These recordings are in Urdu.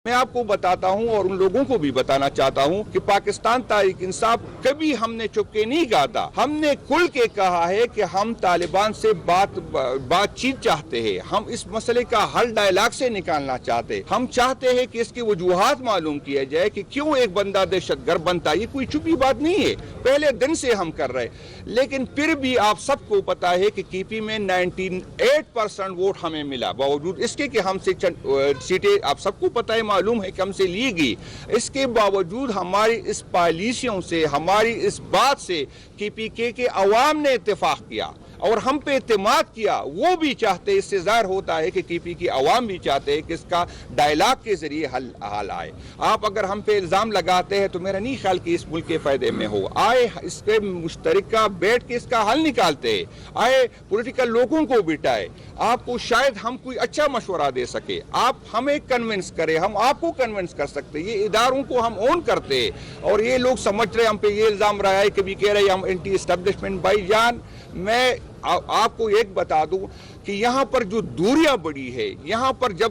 میں آپ کو بتاتا ہوں اور ان لوگوں کو بھی بتانا چاہتا ہوں کہ پاکستان تحریک انصاف کبھی ہم نے چپ کے نہیں کہا تھا. ہم نے کھل کے کہا ہے کہ ہم طالبان سے بات چیت چاہتے ہیں. ہم اس مسئلے کا حل ڈائلاگ سے نکالنا چاہتے ہیں. ہم چاہتے ہیں کہ اس کی وجوہات معلوم کیا جائے کہ کیوں ایک بندہ دہشت گرد بنتا. یہ کوئی چھپی بات نہیں ہے, پہلے دن سے ہم کر رہے. لیکن پھر بھی آپ سب کو پتا ہے کہ کی پی میں 98% ووٹ ہمیں ملا, باوجود اس کے کہ ہم سے سیٹیں آپ سب کو پتا ہے, معلوم ہے کہ ہم سے لی گئی. اس کے باوجود ہماری اس پالیسیوں سے, ہماری اس بات سے کی پی کے عوام نے اتفاق کیا اور ہم پہ اعتماد کیا. وہ بھی چاہتے, اس سے ظاہر ہوتا ہے کہ کی پی کی عوام بھی چاہتے ہیں کہ اس کا ڈائلاگ کے ذریعے حل آئے. آپ اگر ہم پہ الزام لگاتے ہیں تو میرا نہیں خیال کہ اس ملک کے فائدے میں ہو. آئے اس کے مشترکہ بیٹھ کے اس کا حل نکالتے ہیں. آئے پولیٹیکل لوگوں کو بٹھائے. آپ کو شاید ہم کوئی اچھا مشورہ دے سکے, آپ ہمیں کنونس کرے, ہم آپ کو کنونس کر سکتے. یہ اداروں کو ہم اون کرتے ہیں اور یہ لوگ سمجھ رہے ہم پہ یہ الزام رہا ہے, کبھی کہہ رہے ہم اینٹی اسٹیبلشمنٹ. بھائی جان, میں آپ کو ایک بتا دوں کہ یہاں پر جو دوریاں بڑی ہے, یہاں پر جب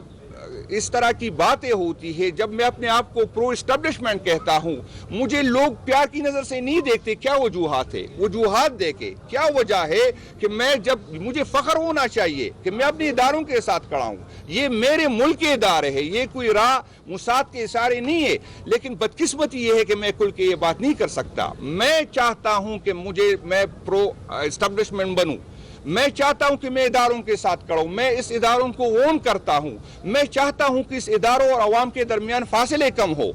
اس طرح کی باتیں ہوتی ہے, جب میں اپنے آپ کو پرو اسٹیبلشمنٹ کہتا ہوں, مجھے لوگ پیار کی نظر سے نہیں دیکھتے. کیا وجوہات ہے؟ وجوہات دیکھے کیا وجہ ہے کہ میں جب مجھے فخر ہونا چاہیے کہ میں اپنے اداروں کے ساتھ کھڑا ہوں. یہ میرے ملک کے ادارے ہیں, یہ کوئی راہ مساعد کے اشارے نہیں ہے. لیکن بدقسمتی یہ ہے کہ میں کھل کے یہ بات نہیں کر سکتا. میں چاہتا ہوں کہ میں پرو اسٹیبلشمنٹ بنوں. میں چاہتا ہوں کہ میں اداروں کے ساتھ کھڑا ہوں. میں اس اداروں کو اون کرتا ہوں. میں چاہتا ہوں کہ اس اداروں اور عوام کے درمیان فاصلے کم ہو.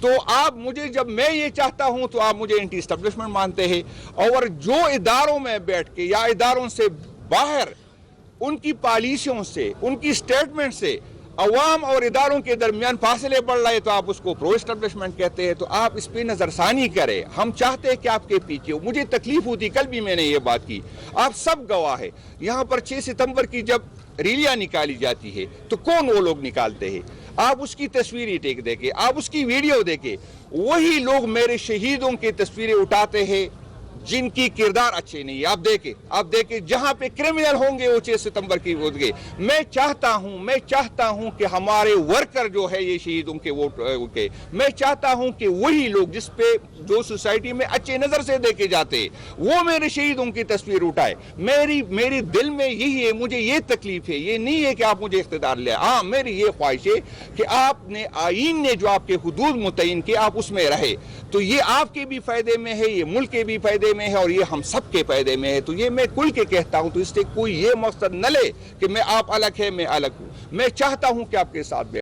تو آپ مجھے, جب میں یہ چاہتا ہوں تو آپ مجھے اینٹی اسٹیبلشمنٹ مانتے ہیں. اور جو اداروں میں بیٹھ کے یا اداروں سے باہر ان کی پالیسیوں سے, ان کی سٹیٹمنٹ سے عوام اور اداروں کے درمیان فاصلے بڑھ رہے تو آپ اس کو پرو اسٹیبلشمنٹ کہتے ہیں. تو آپ اس پہ نظر ثانی کریں. ہم چاہتے ہیں کہ آپ کے پیچھے ہو. مجھے تکلیف ہوتی, کل بھی میں نے یہ بات کی, آپ سب گواہ ہے. یہاں پر 6 ستمبر کی جب ریلیاں نکالی جاتی ہے تو کون وہ لوگ نکالتے ہیں؟ آپ اس کی تصویری ٹیک دیکھیں, آپ اس کی ویڈیو دیکھیں. وہی لوگ میرے شہیدوں کی تصویریں اٹھاتے ہیں جن کی کردار اچھے نہیں. آپ دیکھیں جہاں پہ کرمنل ہوں گے وہ 6 ستمبر کی ہوں گے. میں چاہتا ہوں کہ ہمارے ورکر جو ہے یہ شہیدوں کے ووٹ کے, میں چاہتا ہوں کہ وہی لوگ جو سوسائٹی میں اچھے نظر سے دیکھے جاتے وہ میرے شہیدوں کی تصویر اٹھائے. میری دل میں یہی ہے, مجھے یہ تکلیف ہے. یہ نہیں ہے کہ آپ مجھے اقتدار لے. ہاں, میری یہ خواہش ہے کہ آپ نے آئین نے جو آپ کے حدود متعین کیے آپ اس میں رہے. تو یہ آپ کے بھی فائدے میں ہے, یہ ملک کے بھی فائدے میں ہے اور یہ ہم سب کے فائدے میں ہے. تو یہ میں کھل کے کہتا ہوں. تو اس سے کوئی یہ مقصد نہ لے کہ میں آپ الگ ہے میں الگ ہوں. میں چاہتا ہوں کہ آپ کے ساتھ